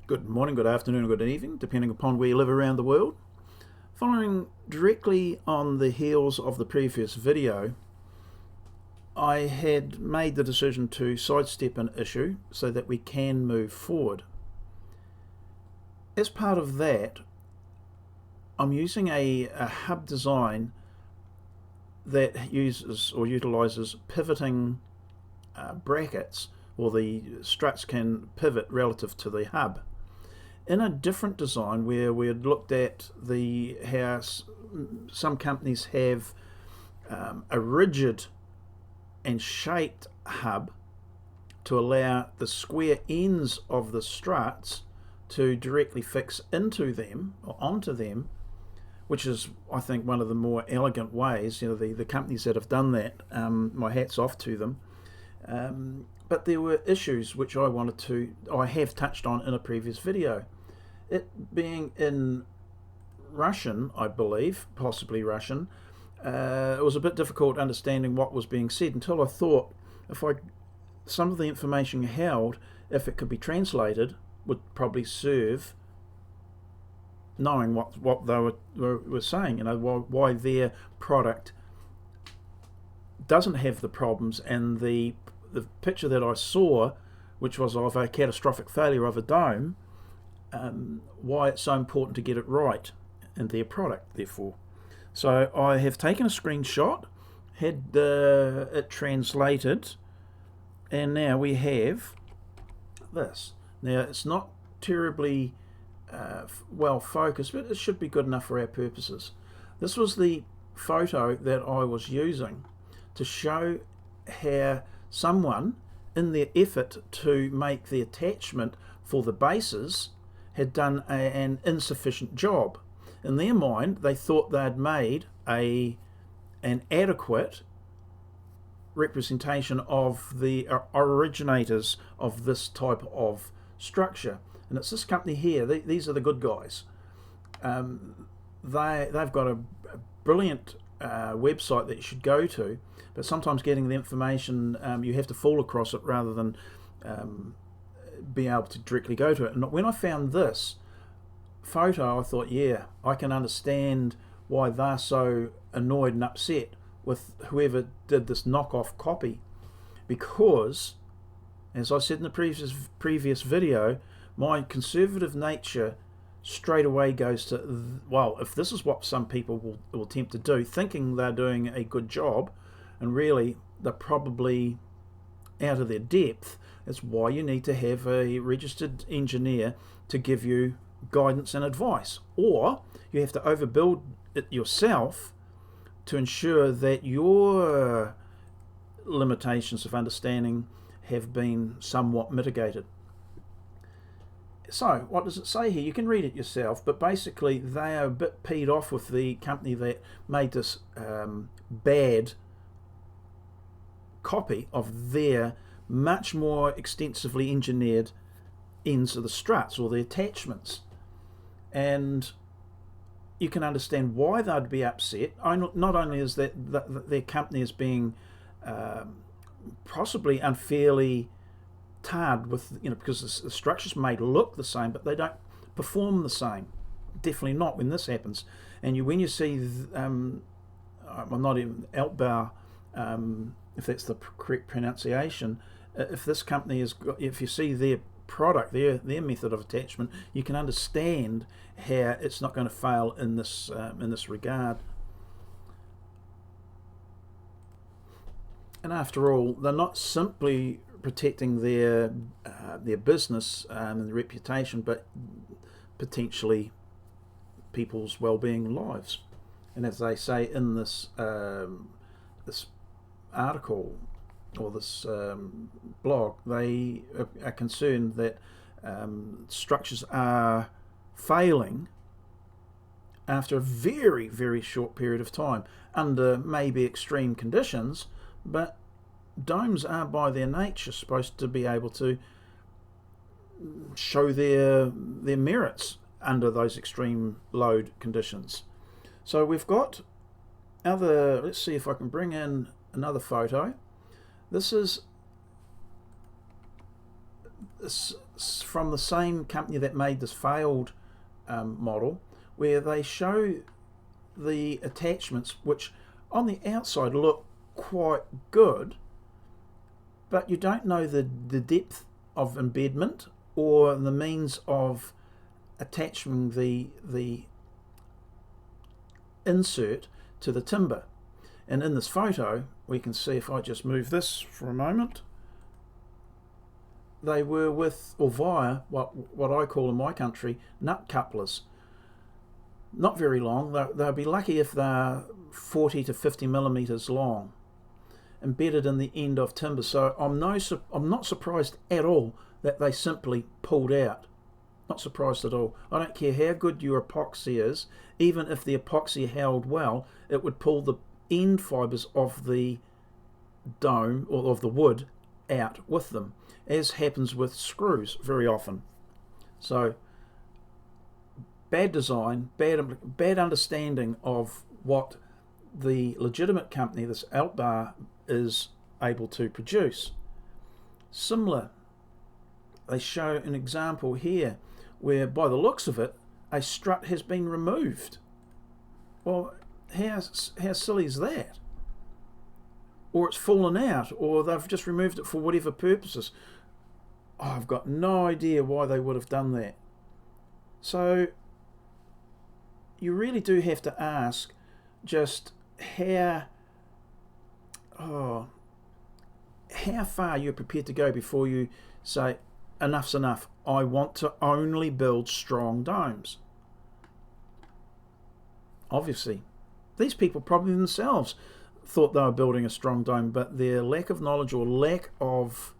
Good morning, good afternoon, good evening, depending upon where you live around the world. Following directly on the heels of the previous video, I had made the decision to sidestep an issue so that we can move forward. As part of that, I'm using a hub design that uses or utilizes pivoting brackets, or the struts can pivot relative to the hub. In a different design where we had looked at how some companies have a rigid and shaped hub to allow the square ends of the struts to directly fix into them or onto them, which is, I think, one of the more elegant ways. The companies that have done that, my hat's off to them. But there were issues which I have touched on in a previous video. It being in Russian, I believe, possibly Russian, it was a bit difficult understanding what was being said until I thought some of the information held, if it could be translated, would probably serve knowing what they were saying, why their product doesn't have the problems, and the picture that I saw, which was of a catastrophic failure of a dome, why it's so important to get it right in their product, therefore. So I have taken a screenshot, had it translated, and now we have this. Now, it's not terribly well focused, but it should be good enough for our purposes. This was the photo that I was using to show how someone, in their effort to make the attachment for the bases, had done an insufficient job. In their mind, they thought they'd made an adequate representation of the originators of this type of structure. And it's this company here. These are the good guys. They've got a brilliant website that you should go to, but sometimes getting the information, you have to fall across it rather than be able to directly go to it. And when I found this photo, I thought, yeah, I can understand why they're so annoyed and upset with whoever did this knockoff copy, because, as I said in the previous video, my conservative nature straight away goes to, well, if this is what some people will attempt to do, thinking they're doing a good job, and really they're probably out of their depth, it's why you need to have a registered engineer to give you guidance and advice, or you have to overbuild it yourself to ensure that your limitations of understanding have been somewhat mitigated. So what does it say here? You can read it yourself, but basically they are a bit peed off with the company that made this bad copy of their much more extensively engineered ends of the struts or the attachments. And you can understand why they'd be upset. Not only is that their company is being possibly unfairly tarred with, because the structures may look the same, but they don't perform the same. Definitely not when this happens. And when you see, I'm not even Altbau, if that's the correct pronunciation, if this company if you see their product, their method of attachment, you can understand how it's not going to fail in this regard. And after all, they're not simply protecting their business and their reputation, but potentially people's well-being and lives. And as they say in this this article or this blog, they are concerned that structures are failing after a very, very short period of time under maybe extreme conditions, but domes are by their nature supposed to be able to show their merits under those extreme load conditions. So we've got let's see if I can bring in another photo. This from the same company that made this failed model, where they show the attachments which on the outside look quite good, but you don't know the depth of embedment or the means of attaching the insert to the timber. And in this photo we can see, if I just move this for a moment, they were with or via what I call in my country nut couplers. Not very long. They'll be lucky if they're 40 to 50 millimeters long, embedded in the end of timber. So I'm not surprised at all that they simply pulled out. Not surprised at all. I don't care how good your epoxy is, even if the epoxy held well, it would pull the end fibers of the dome or of the wood out with them, as happens with screws very often. So bad design, bad understanding of what the legitimate company, this Altbar, is able to produce. Similar, they show an example here where, by the looks of it, a strut has been removed. Well, how silly is that? Or it's fallen out, or they've just removed it for whatever purposes. Oh, I've got no idea why they would have done that. So you really do have to ask just how far you're prepared to go before you say, enough's enough. I want to only build strong domes. Obviously, these people probably themselves thought they were building a strong dome, but their lack of knowledge or lack of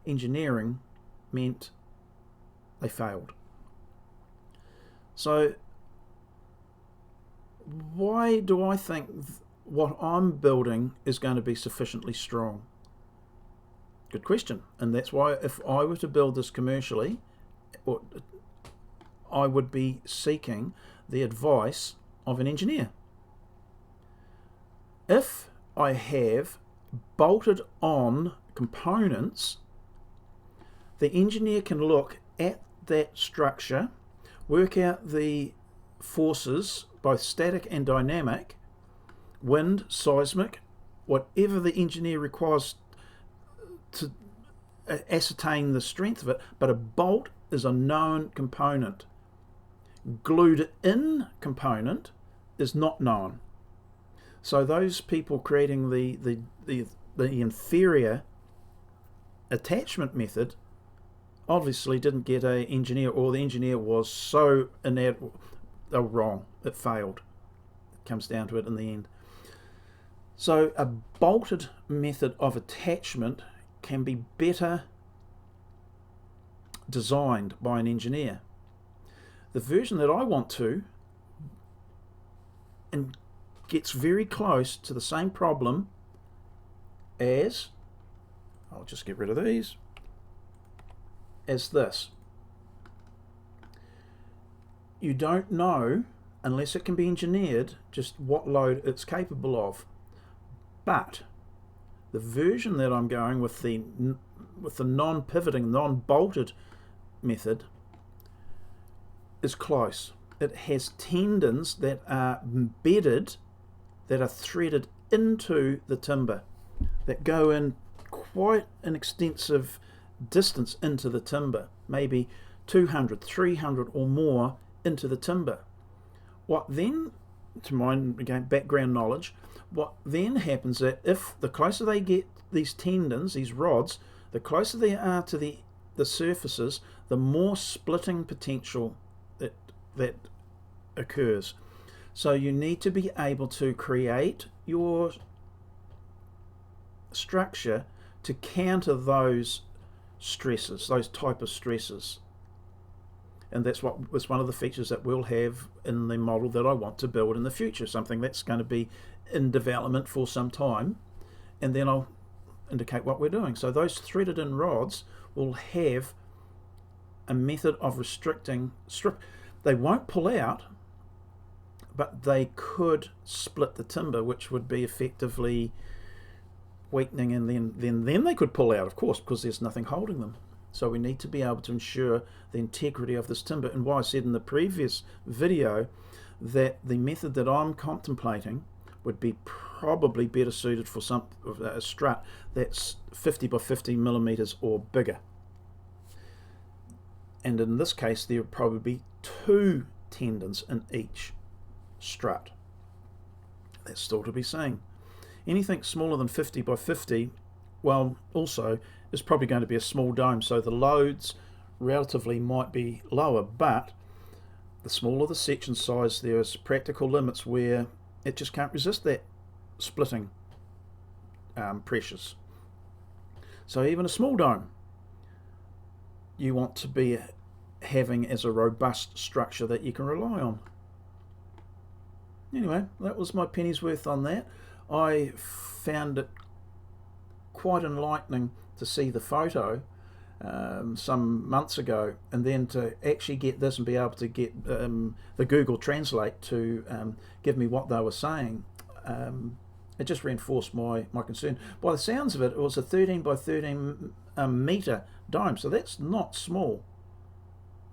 engineering meant they failed. So why do I think what I'm building is going to be sufficiently strong? Good question. And that's why if I were to build this commercially, I would be seeking the advice of an engineer. If I have bolted on components, the engineer can look at that structure, work out the forces, both static and dynamic, wind, seismic, whatever the engineer requires to ascertain the strength of it, but a bolt is a known component. Glued in component is not known. So those people creating the inferior attachment method obviously didn't get an engineer, or the engineer was so inadequate. They were wrong. It failed. It comes down to it in the end. So a bolted method of attachment can be better designed by an engineer. The version that I want to, and gets very close to the same problem as, I'll just get rid of these, as this. You don't know, unless it can be engineered, just what load it's capable of. But the version that I'm going with the non-pivoting, non-bolted method is close. It has tendons that are embedded, that are threaded into the timber, that go in quite an extensive distance into the timber, maybe 200, 300 or more into the timber. What then, to my again background knowledge, what then happens that if the closer they get these tendons, these rods, the closer they are to the surfaces, the more splitting potential that occurs. So you need to be able to create your structure to counter those stresses, those type of stresses. And that's what was one of the features that we'll have in the model that I want to build in the future, something that's going to be in development for some time, and then I'll indicate what we're doing. So those threaded in rods will have a method of restricting strip. They won't pull out, but they could split the timber, which would be effectively weakening, and then they could pull out, of course, because there's nothing holding them. So we need to be able to ensure the integrity of this timber. And why I said in the previous video that the method that I'm contemplating would be probably better suited for a strut that's 50 by 50 millimeters or bigger. And in this case, there would probably be 2 tendons in each strut. That's still to be seen. Anything smaller than 50 by 50, well, also is probably going to be a small dome, so the loads relatively might be lower, but the smaller the section size, there's practical limits where it just can't resist that splitting pressures. So even a small dome you want to be having as a robust structure that you can rely on. Anyway, that was my penny's worth on that. I found it quite enlightening to see the photo some months ago, and then to actually get this and be able to get the Google Translate to give me what they were saying. It just reinforced my concern. By the sounds of it, it was a 13 by 13 metre dome, so that's not small.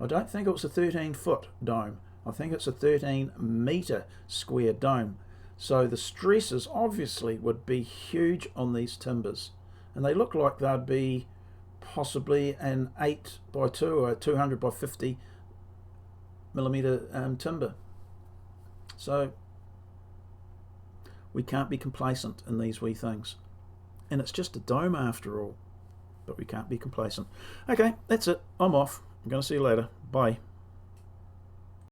I don't think it was a 13-foot dome. I think it's a 13 metre square dome. So the stresses obviously would be huge on these timbers, and they look like they'd be possibly an 8 by 2 or a 200 by 50 millimetre timber. So we can't be complacent in these wee things. And it's just a dome after all, but we can't be complacent. Okay, that's it. I'm off. I'm going to see you later. Bye.